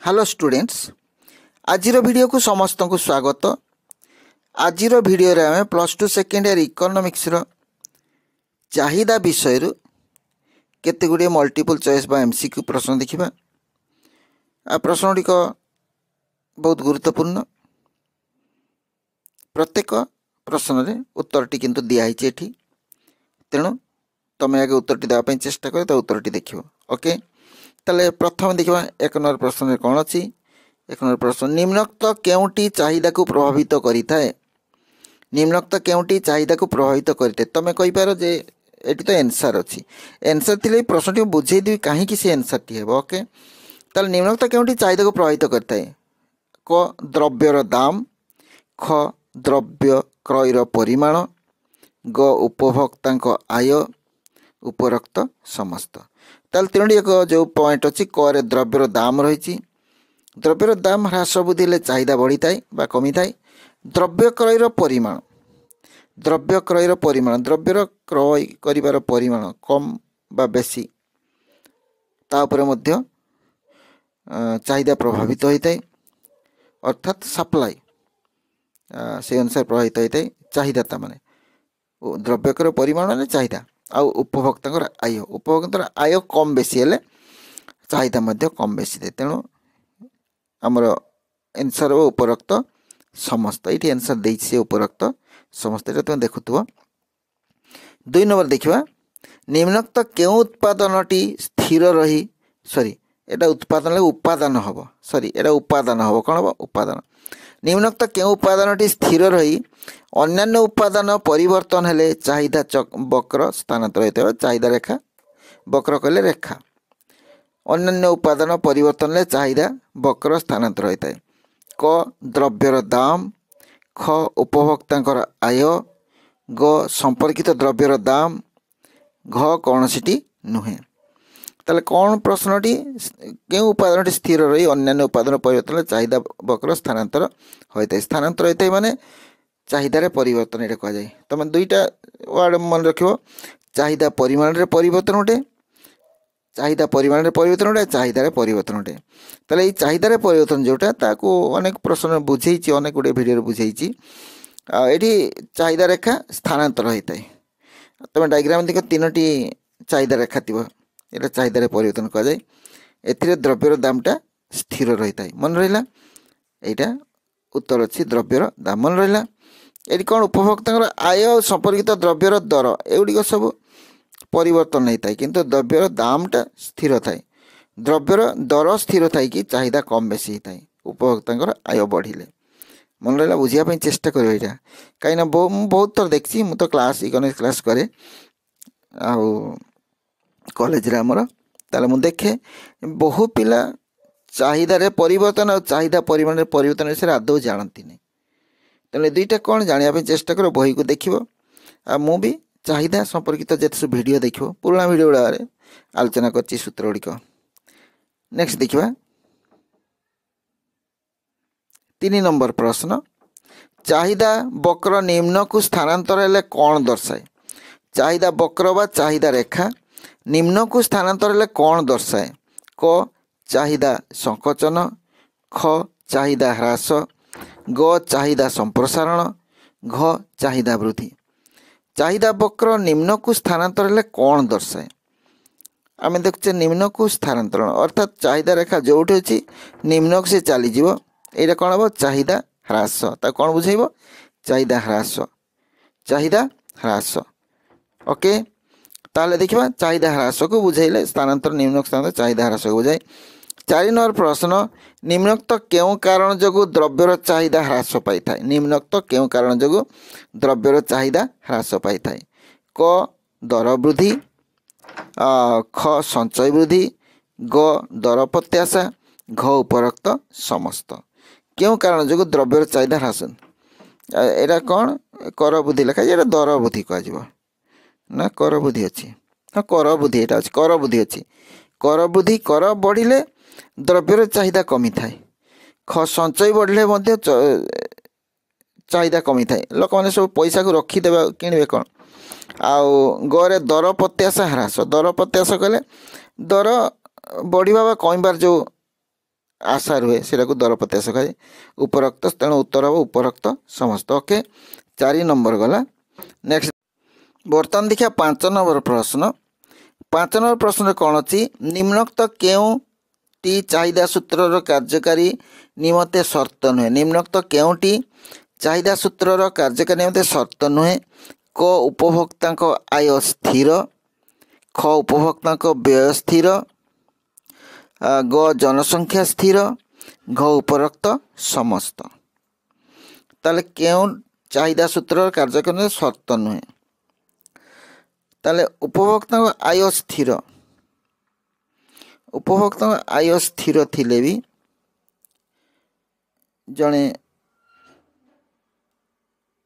Hello students आज video को समस्त को स्वागत। आज वीडियो रे आम +2 सेकेंड इयर इकोनॉमिक्स रो चाहिदा विषय केते गुड़े मल्टीपल चॉइस बा एमसीक्यू प्रश्न देखिबा। आ प्रश्न गुड़िक बहुत गुरुत्वपूर्ण। प्रत्येक प्रश्न रे उत्तरटी किंतु दिखाई तेणु तुम्हें आगे उत्तरटी देवाई चेष्टा कर उत्तरटी देखियो। ओके ताले प्रथम देखा एक नंबर प्रश्न कौन अच्छी। एक नंबर प्रश्न निम्नोक्त केउटी चाहिदा को प्रभावित करिथाए। निम्नोक्त केउटी चाहिदा को प्रभावित करिथाए तमे कहि पारो जे एटी तो आंसर अच्छी। आंसर थिले प्रश्नटी बुझे देबी कहीं से आंसर टी हेबो। ओके ताले निम्नोक्त केउटी चाहिदा को प्रभावित करिथाए। क द्रव्यर दाम, ख द्रव्य क्रयर परिमाण, ग उपभोक्तांक आय, उपरोक्त समस्त। ताल तीन एक जो पॉइंट अच्छी क द्रव्यर दाम रही। द्रव्यर दाम ह्रास वृद्धि हेले चाहिदा बढ़ी थाए बा कमी थाए। द्रव्य क्रयर परिमाण, द्रव्य क्रयर परिमाण द्रव्यर क्रय करिवार परिमाण कम बा बेसी ता उपरे मध्य चाहिदा प्रभावित होता है। अर्थात सप्लाई से अनुसार प्रभावित होता है चाहिदा ता माने द्रव्य क्रय परिमाण ने चाहिदा आउ उपभोक्ता आय। उपभोक्ता आय कम बेसी हेले चाहिदा मध्य कम बेसी दे। तेणु आमर आंसर उपरोक्त समस्त ये आंसर देसी उपरोक्त समस्त तुम देखुव। 2 नंबर देखा निम्नोक्त क्यों उत्पादनटी स्थिर रही सॉरी एटा उत्पादन उपादान हम सॉरी एटा उपादान हम कौन हम उपादान। निम्नोक्त क्यों उपादानटी स्थिर रही अन्यान्य उपादान परिवर्तन हेले चाहिदा वक्र स्थानांतरित हो। चाहिदा रेखा वक्र कहले रेखा अन्यान्य उपादान परिवर्तन हेले चाहिदा वक्र स्थानांतर होता है। क द्रव्यर दाम, ख उपभोक्तांकर आय, ग संपर्कित द्रव्यर दाम, घ कौनसीटी नुहे। ताले कौन प्रश्नटी क्यों उपादान स्थिर रही अन्यान्य उपादान परिवर्तन चाहिदा वक्र स्थानांतर होता है। स्थानांतर होता है माने चाहिदार परिवर्तन ये कह जाए। तुम दुईटा वार्ड मन रख चाहिदा परिमाण रे परिवर्तन गोटे चाहिदा परिमाण रे परिवर्तन गोटे चाहिदार परिवर्तन गोटे। ताले ये चाहिदार परिवर्तन जोटा ताको अनेक प्रश्न बुझे अनेक गुड़े भिडियो बुझे ये चाहिदा रेखा स्थानांतर होता है। तुम डायग्राम देख 3टी चाहिदा रेखा थी ये चाहिदार परिवर्तन कह जाए। ए द्रव्यर दामटा स्थिर रही है मन रहा यहाँ उत्तर अच्छी द्रव्यर दाम मन रहा। ये कौन उपभोक्ता आय और संपर्कित द्रव्यर दर एगुड़िक सब परिवर्तन होता है किंतु द्रव्यर दामटा स्थिर थाए। द्रव्यर दर स्थिर थाए कि चाहिदा कम बेसी होता है उपभोक्ता आय बढ़िले मन रहा। बुझापी चेष्टा कर यहाँ कहीं बहुत थर देखी मु तो क्लास इकोनॉमिक्स क्लास करे कॉलेज रे आमर ताले मु देखे बहु पिला चाहिदार परिवर्तन और चाहिदा परिमाण परिवर्तन विषय आदौ जानती नहीं। तेनाली दुईटा कौन जानापी चेष्टा कर बही को देख मु भी चाहिदा संपर्कित जिते सब भिड देख पुराणा भिड गुड़ा आलोचना कर सूत्र गुड़िक। नेक्स्ट देखा 3 नंबर प्रश्न चाहिदा वक्र निम्न को स्थानांतर हेले कौन दर्शाए। चाहिदा वक्र बा चाहिदा रेखा निम्न को स्थानांतर हेले कौन दर्शाए। क चाहिदा संकोचन, ख चाहिदा ह्रास, ग चाहिदा संप्रसारण, घ चाहिदा वृद्धि। चाहिदा वक्र निम्न को स्थानांतर हेले कौन दर्शाए। आम देखुचे निम्न को स्थानांतरण अर्थात चाहिदा रेखा जोटी अच्छी निम्न से चलीज ये कौन हम चाहिदा ह्रास ता कौन बुझेब चाहिदा ह्रास चाहिदा ह्रास। ओके ताले देखा चाहिदा ह्रास को बुझेले स्थानांतर निम्न स्थानांतर चाहिदा ह्रास को बुझाए। 4 नंबर प्रश्न निम्नोक्त क्यों कारण जोगु द्रव्यर चाहिदा ह्रास पाई थाए। निम्नोक्त क्यों कारण जोगु द्रव्यर चाहिदा ह्रास पाई थाए। क दर वृद्धि, ख संचय वृद्धि, ग दर प्रत्याशा, घ उपरोक्त समस्त। क्यों कारण जोगु द्रव्यर चाहिदा ह्रास एरा कौन कर वृद्धि लिखा ये दर वृद्धि कह ना कर वृद्धि अच्छी हाँ कर वृद्धि यहाँ अच्छी कर वृद्धि अच्छी कर वृद्धि कर बढ़िले द्रव्यर चाहिदा कमी थाए। ख संचय बढ़ले चाहिदा कमी थाए लोक मैंने सब पैसा को रखीदे किणवे कौन आउ गरे दर प्रत्याशा ह्रास। दर प्रत्याशा कहले दर बढ़िबा बा कमिबार जो आशा रुहे से दर प्रत्याशा कहे उपरोक्त तेणु उत्तर हम उपरोक्त समस्त। ओके 4 नंबर गला। नेक्स्ट बर्तमान देखिए 5 नंबर प्रश्न। 5 नंबर प्रश्न कौन अच्छी निम्नोक्त केउटी चाहिदा सूत्रर कार्यकारी निमते शर्त नुहे। निम्नोक्त केउटी चाहिदा सूत्रर कार्यकारी निमते शर्त नुहे। क उपभोक्ता आय स्थिर, ख उपभोक्ता व्यय स्थिर, ग जनसंख्या स्थिर, घ उपरोक्त समस्त। ताले केउ चाहिदा सूत्र कार्यकारी शर्त नुहे ताले उपभोक्ता आय स्थिर, उपभोक्ता आय स्थिर थिले भी जड़े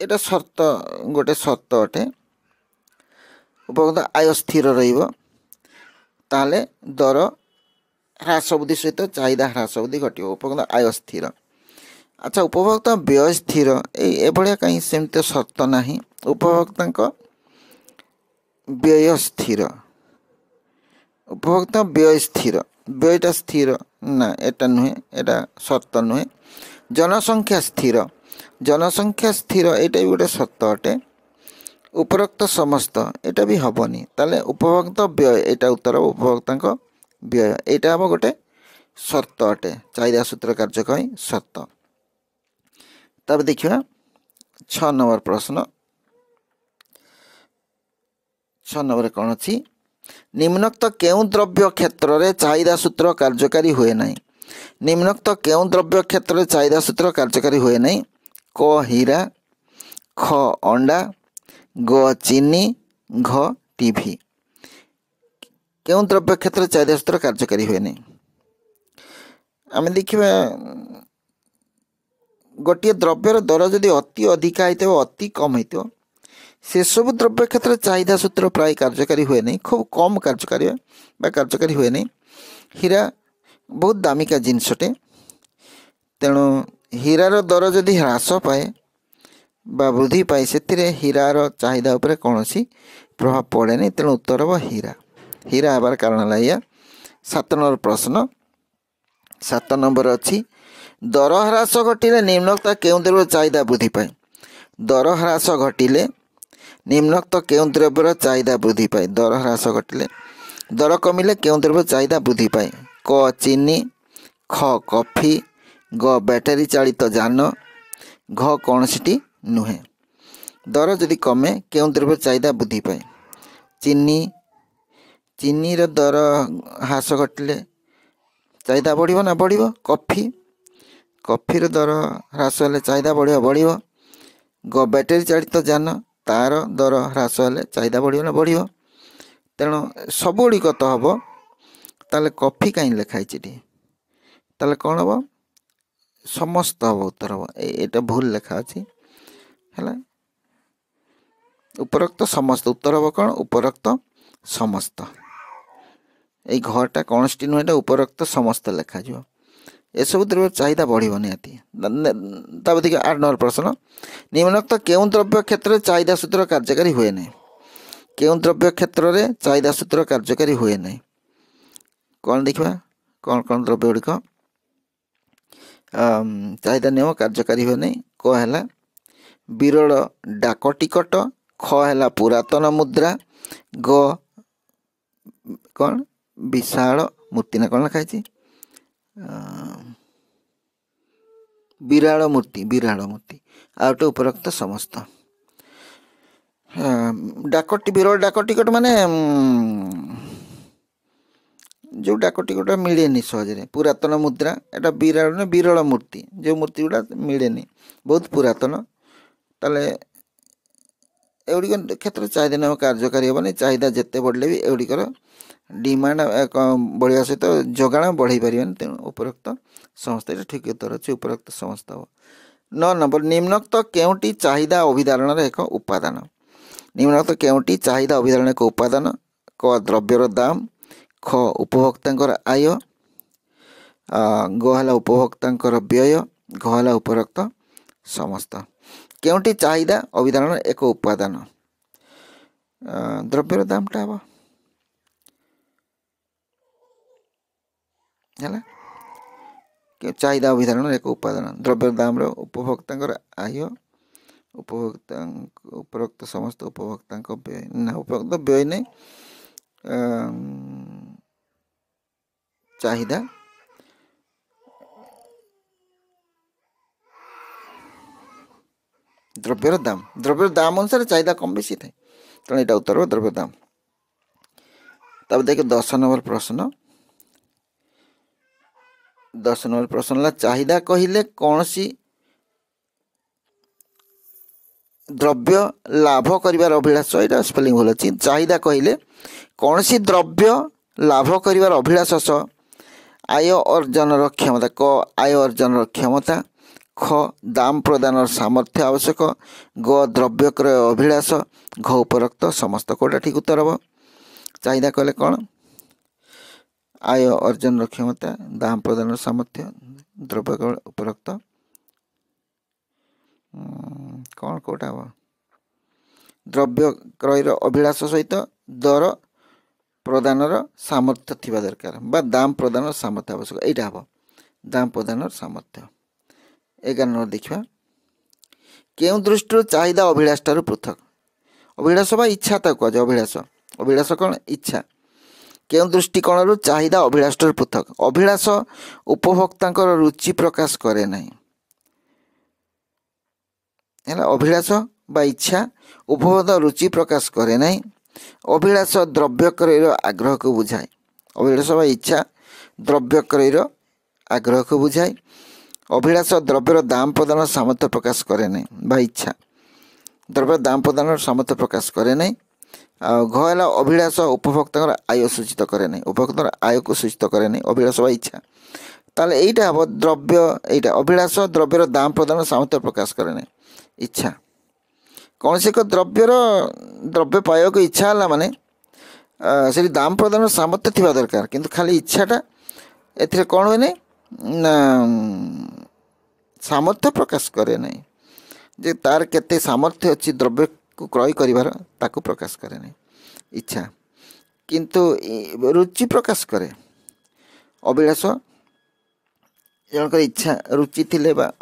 एटा शर्त गोटे शर्त अटे उपभोक्ता आय स्थिर रहिबो ताले दर ह्रास वृद्धि सहित चाहिदा ह्रास वृद्धि घटिबो उपभोक्ता आय स्थिर। अच्छा उपभोक्ता व्यय स्थिर एभलिया कहीं सेमते शर्त नाही। उपभोक्ता व्यय स्थिर, उपभोक्ता व्यय स्थिर, व्ययटा स्थिर ना एटा नुहे, एटा शर्त नुहे। जनसंख्या स्थिर, जनसंख्या स्थिर एटा भी गोटे शर्त अटे। उपरोक्त समस्त एटा भी हबनी ताले उपभोक्ता व्यय एटा उत्तर उपभोक्ता व्यय एटा हम गोटे शर्त अटे चाहिदा सूत्र कार्यकारी शर्त। तब देखिए 6 नंबर प्रश्न। 6 नंबर कौन अच्छी निम्नोक्त केउ द्रव्य क्षेत्र में चाहिदा सूत्र कार्यकारी हुए नहीं। निम्नोक्त केउ द्रव्य क्षेत्र में चाहिदा सूत्र कार्यकारी हुए नहीं। क हीरा, ख अंडा, ग चीनी, घ टीवी। केउ द्रव्य क्षेत्र में चाहिदा सूत्र कार्यकारी हुए नहीं। आम देखा गोटे द्रव्यर दर जदि अति अधिका हो अति कम हो से सब द्रव्य क्षेत्र चाहिदा सूत्र प्राय कार्यकारी हुए नहीं, खूब कम कार्यकारी कार्यकारी हुए नहीं। हीरा बहुत दामिका जिनसटे तेणु हीरार दर जदि ह्रास पाए बा वृद्धि पाए से हीरार चाहिदा उपरे कौन प्रभाव पड़े नहीं तेणु उत्तर हम हीरा। हीरा हबार कारण है 7 नंबर प्रश्न। 7 नंबर अच्छी दर ह्रास घटिले निम्नोक्त केउ द्रव्य चाहिदा वृद्धि पाए। दर ह्रास घटिले निम्नोक्त केउ द्रव्यर चाहिदा वृद्धि पाए। दर ह्रास घटिले दर कमिले केउ द्रव्य चाहिदा वृद्धि पाए। क चीनी, ख कॉफी, ग बैटरी चालित जान, घ कौन सी नुहे। दर जदि कमे केउ द्रव्य चाहिदा वृद्धि पाए। चीनी, चीनी रो दर ह्रास घटिले चाहिदा बढ़िबो ना बढ़िबो। कॉफी, कॉफी रो दर ह्रास हेले चाहिदा बढ़िबो बढ़िबो। ग बैटरी चालित जान तार दर ह्रास हेले चाहिदा बढ़िबो ना बढ़िबो। तेणु सबुड़ी तो हम ताले कॉफी कहीं लिखाई ताले कौन हम समस्त हम उत्तर हम एटा भूल लिखा अच्छी है उपरोक्त समस्त उत्तर हम कौन उपरोक्त समस्त। यही घरटा कौन सी नुहे उपरोक्त समस्त लिखा जो एसबू द्रव्य चाहिदा बढ़ो निहाती। तब देखिए 8 नंबर प्रश्न निम्नोक्त केउ द्रव्य क्षेत्र में चाहिदा सूत्र कार्यकारी हुए नहीं। केउ द्रव्य क्षेत्र में चाहिदा सूत्र कार्यकारी हुए नहीं कौन देखा कौन कौन द्रव्य गुड़िक चाहिदा नियम कार्यकारी हुए नहीं। क है विरल डाक टिकट, ख है पुरातन मुद्रा, ग कौन विशाल मूर्ति ना कौन लिखाई विराड़ मूर्ति, विराड़ मूर्ति आउटे उपरोक्त समस्त। डाक विरल डाक टिकट माने जो डाक टिकट मिलेनी सहजरे। पुरातन मुद्रा एटा विराड़ विरल मूर्ति जो मूर्ति गुड़ा मिलेनी बहुत पुरातन ताले एगुड़िक क्षेत्र चाहिदा नाम कार्यकारी हेनी। चाहिदा जिते बढ़ले भी एगुड़िकर डिमांड बढ़िया सहित जोगाण बढ़ई पारे तेणु उपरोक्त समस्त ये ठीक उत्तर अच्छे उपरोक्त समस्त हम। 9 नंबर निम्नोक्त केउटी चाहिदा अभिधारण एक उपादान। निम्नोक्त केउटी चाहिदा अभिधारण एक उपादान। क द्रव्यर दाम, ख उपभोक्ता आय, ग है उपभोक्ता व्यय, घ है उपरोक्त समस्त। केउटी चाहिदा अभिधारण एक उपादान द्रव्यर दामटा हम है चाहिदा अभिधारण एक उपादान द्रव्य दाम उपभोक्ता आय उपभोक्ता उपरोक्त समस्त उपभोक्ता व्यय ना उपरोक्त व्यय नहीं चाहिदा द्रव्यर दाम अनुसार चाहिदा कम बेसी थाए तेणु यहाँ उत्तर द्रव्य दाम। तब देख 10 नंबर प्रश्न 10 नंबर प्रश्न चाहिदा कहले कौन सी द्रव्य लाभ कर अभिलाष यहाँ स्पेलिंग भूल अच्छी चाहिदा कहले कौन सी द्रव्य लाभ कर अभिलाष सह आय अर्जन क्षमता क आय अर्जन क्षमता ख दाम प्रदान सामर्थ्य आवश्यक ग द्रव्य क्रय अभिलाष घ उपरोक्त समस्त कोटा ठीक उत्तर हम। चाहिदा कहले कौन आय अर्जन क्षमता दाम प्रदान सामर्थ्य द्रव्य उपरोक्त कौन कोटा हम द्रव्य क्रय अभिलाष सहित दर प्रदान सामर्थ्य थिबा दरकार बा दाम प्रदान सामर्थ्य आवश्यक यहाँ हम दाम प्रदान सामर्थ्य। 11 नंबर देखा केउं दृष्टि चाहिदा अभिलाष ठारू पृथक अभिलाष बा इच्छा तो कह अभिलाष अभिलाष कौन इच्छा केउं दृष्टिकोण चाहिदा अभिलाष ठारू पृथक अभिलाष उपभोक्ता रुचि प्रकाश करे नहीं है अभिलाष बा इच्छा उपभोक्ता रुचि प्रकाश करे नहीं अभिलाष द्रव्य क्रय आग्रह को बुझाए अभिलाष बा इच्छा द्रव्य क्रय आग्रह को बुझाए अभिलाष द्रव्यर दाम प्रदान सामर्थ्य प्रकाश करे नहीं बा इच्छा द्रव्य दाम प्रदान सामर्थ्य प्रकाश करे नहीं घला अभिलाष उपभोक्ता आय सूचित करे नहीं उपभोक्ता आय को सूचित करे नहीं अभिलाष बा इच्छा ताले एटा हम द्रव्य एटा अभिलाष द्रव्यर दाम प्रदान सामर्थ्य प्रकाश करे नहीं इच्छा कौन से द्रव्यर द्रव्य पाइबा को इच्छा है माने से दाम प्रदान सामर्थ्य थिबा दरकार किंतु खाली इच्छाटा एथिरे कौन हुए नहीं ना सामर्थ्य प्रकाश करे नहीं जे तार केते सामर्थ्य अच्छी द्रव्य को क्रय करिवार ताकू प्रकाश करे नहीं इच्छा किंतु रुचि प्रकाश करे अभिलाष जनक इच्छा रुचि थिले बा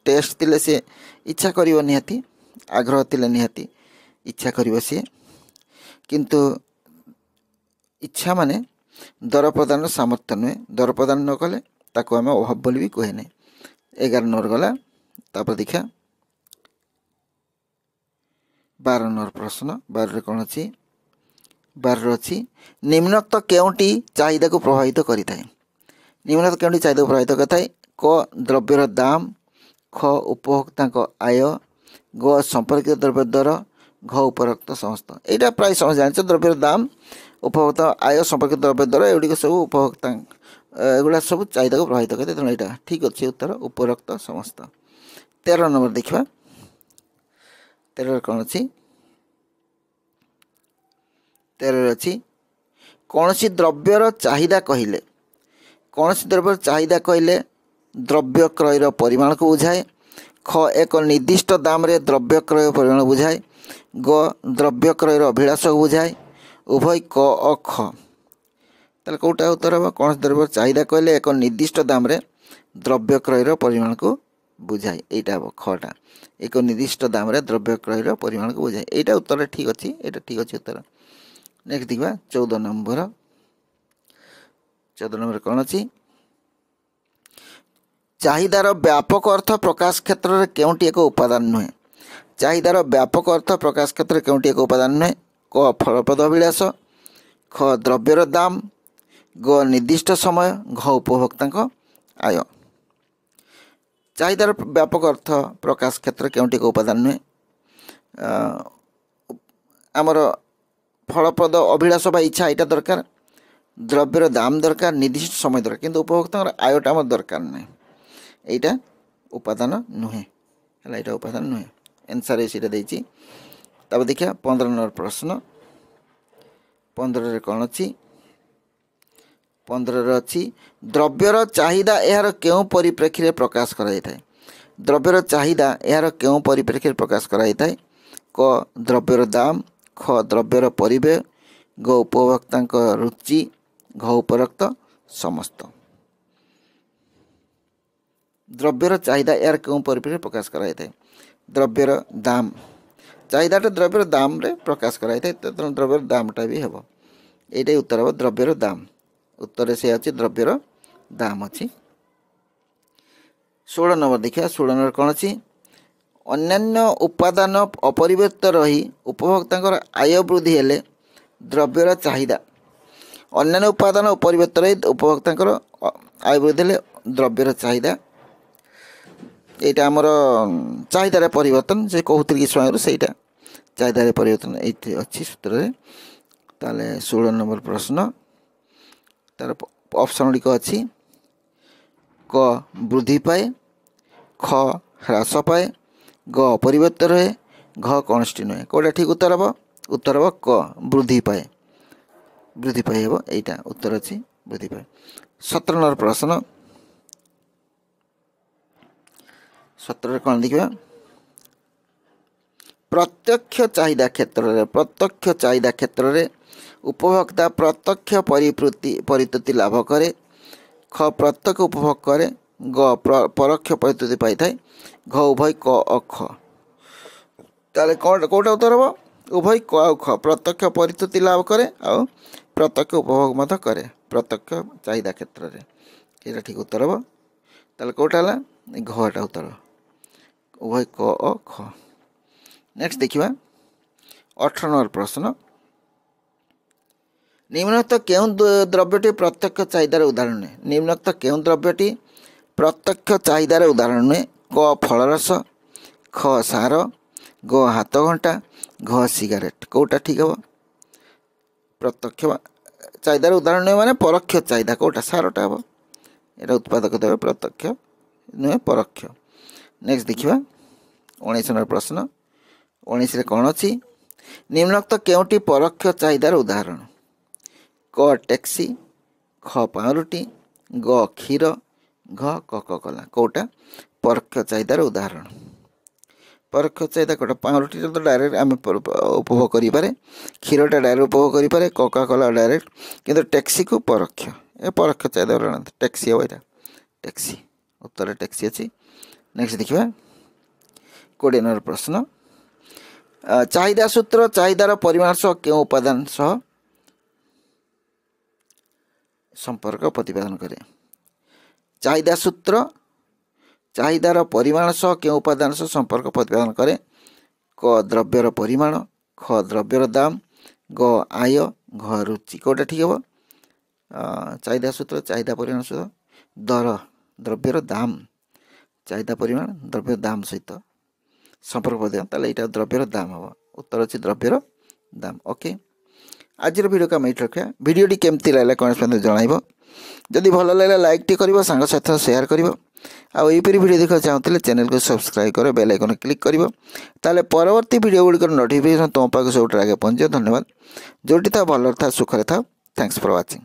टेस्ट थिले से इच्छा करिवो निहाती आग्रह थिले निहाती इच्छा करिवो से किंतु इच्छा माने दर प्रदान सामर्थ्य नुहे दर प्रदान न कले ताको आम अभाव बोली भी कहे नहीं। 11 नंबर गला तापर देखा 12 नंबर प्रश्न 12 कौन अच्छी 12 अच्छी निम्नोक्त केउंटी चाहिदा को प्रभावित करिथाए निम्नोक्त केउंटी चाहिदा को प्रभावित करिथाए क द्रव्यर दाम ख उपभोक्ता आय ग संपर्कित द्रव्य दर घ उपरोक्त समस्त यहाँ प्राय समझ जान द्रव्यर दाम उपभोक्ता आय संपर्कित द्रव्य दर एगुड़ी सब उपभोक्ता एगुड़ा सब चाहिदा को प्रभावित करते तेणु यहाँ ठीक अच्छे उत्तर उपरोक्त समस्त। 13 नंबर देखा 13 कौन अच्छी 13 अच्छी कौन सी द्रव्यर चाहिदा कहले कौन सी द्रव्यर चाहिदा कहले द्रव्य क्रय परिमाण को बुझाए ख एक निर्दिष्ट दाम रे द्रव्य क्रय परिमाण बुझाए ग द्रव्य क्रय अभिलाष को बुझाए उभय क अ ख ताले कोटा उत्तर हम कौन द्रव्य चाहिदा कहले एक निर्दिष्ट दाम रे द्रव्य क्रय परिमाण को बुझाए यहाँ हम खटा एक निर्दिष्ट दाम रे द्रव्य क्रय परिमाण को बुझाए यहाँ उत्तर ठीक अच्छी यहाँ ठीक अच्छे उत्तर। नेक्स्ट देखा 14 नंबर कौन अच्छी चाहिदार व्यापक अर्थ प्रकाश क्षेत्र में केउंटी एक उपादान नुहे चाहिदार व्यापक अर्थ प्रकाश क्षेत्र में केउंटी एक उपादान नुहे क फलप्रद अभिलाष ख द्रव्यर दाम ग निर्दिष्ट समय घ उपभोक्ता आय चाहिदार व्यापक अर्थ प्रकाश क्षेत्र केउंटी एक उपादान नुहे आमर फलप्रद अभिलाष बा इच्छा यहाँ दरकार द्रव्यर दाम दरकार निर्दिष्ट समय दरकार किंतु उपभोक्ता आयटा आम दरकार ना यहाँ उपादान नुहे है यहाँ उपादान नुहे एनसर ये देती। तब देखिए 15 नंबर प्रश्न 15 कौन अच्छी 15 अच्छी द्रव्यर चाहिदा यार क्यों परिप्रेक्षी प्रकाश कराई द्रव्यर चाहिदा यार क्यों परिप्रेक्षी प्रकाश कराई क द्रव्यर दाम ख द्रव्यर परिव्यय ग उपभोक्ता रुचि घ उपरोक्त समस्त द्रव्यर चाहिदा यार क्यों परिप्रेक्षी प्रकाश कराई थाए द्रव्यर दाम चाहिदाटा द्रव्यर दाम रे प्रकाश कराई थाए तेणु द्रव्यर दामटा भी हेबो एटा उत्तर हम द्रव्यर दाम उत्तर से अच्छी द्रव्यर दाम अच्छी 16 नंबर देखिए 16 नंबर कौन अच्छी अन्यान्य उपादान अपरिवर्तित रही उपभोक्ता आय वृद्धि हेले द्रव्यर चाहिदा अन्यान्य उपादान अपरिवर्तित रही उपभोक्ता आय वृद्धि हेले द्रव्यर चाहिदा यहाँ आमर चाहिदार परिवर्तन से कहते कि समय से चाहिदार परिवर्तन ये अच्छी सूत्र ताले 16 नंबर प्रश्न तार ऑप्शन गुड़िक अच्छी क वृद्धि पाए ख ह्रास पाए ग अपरिवर्तित रहे घ कन्स्टिन्यू नुहे कौटा ठीक उत्तर हम क वृद्धि पाए हम यहाँ उत्तर अच्छी वृद्धि पाए 17 नंबर प्रश्न 17 कौन देखा प्रत्यक्ष चाहिदा क्षेत्र में उपभोक्ता प्रत्यक्ष परितुति लाभ करे ख प्रत्यक्ष उपभोग करे ग परोक्ष परितुति पाई थाए घ उभय क अख ताले कौटा उत्तर हम उभय क आ ख प्रत्यक्ष परितुति लाभ करे आ प्रत्यक्ष उपभोग मत करे प्रत्यक्ष चाहिदा क्षेत्र में ये ठीक उत्तर हम ताले कौटा है घटा उत्तर उभय क अ ख नेक्स्ट देखिए 18 नंबर प्रश्न निम्नोक्त केउं द्रव्यटी प्रत्यक्ष चाहिदार उदाहरण नुहे निम्नोक्त केउं द्रव्यटी प्रत्यक्ष चाहिदार उदाहरण नुहे क फलरस ख सार ग हाथ घंटा घ सिगारेट कौटा ठीक हम प्रत्यक्ष चाहिदार उदाहरण नुहे माने परोक्ष चाहिदा कौटा सारटा हम यहाँ उत्पादक देवे प्रत्यक्ष नुहे परोक्ष नेक्स्ट देखिए 19 नंबर प्रश्न 19 रे कौन अच्छी निम्नोक्त केउंटी परोक्ष चाहिदार उदाहरण क टैक्सी ख पाउरुटी ग क्षीर घ कोकाकोला कौटा परोक्ष चाहिदार उदाहरण परोक्ष चाहिदा कौटा पाउरुटी तो डायरेक्ट आम उपभोग करें क्षीरटा डायरेक्ट उपभोग करें कोकाकोला डायरेक्ट किंतु टैक्सी को परोक्ष ए परोक्ष चाहिदा टैक्सी हम यहाँ टैक्सी उत्तर टैक्सी अच्छी नेक्स्ट देखिए 20 नंबर प्रश्न चाहिदा सूत्र चाहिदार परिमाण सह क्यों उपादान सह संपर्क प्रतिपादन करे चाहिदा सूत्र चाहिदार परिमाण सह क्यों उपादान सह संपर्क प्रतिपादन करे क द्रव्यर परिमाण ख द्रव्यर दाम ग आय घ रुचि कौटा ठीक हम चाहिदा सूत्र चाहिदा परिमाण सूत्र दर द्रव्यर दाम चाहिदा परिमाण द्रव्य दाम सहित संपर्क प्रतिपादन ताले यहाँ द्रव्यर दाम हम उत्तर अच्छी द्रव्यर दाम ओके आज वीडियो को आम ये रखा वीडियोटी केमती लगे कमेंट्स में जनइब जदि भल लगे लाइक टी कर सांग साथी शेयर कर आईपरी वीडियो देखा चाहते चैनल को सब्सक्राइब कर बेल आइकन क्लिक कर ताले परवर्ती वीडियो गुड़िक नोटिफिकेशन तुम पाक सब आगे पहुँचे धन्यवाद जोटी था भल था सुखरे था थैंक्स फॉर वाचिंग।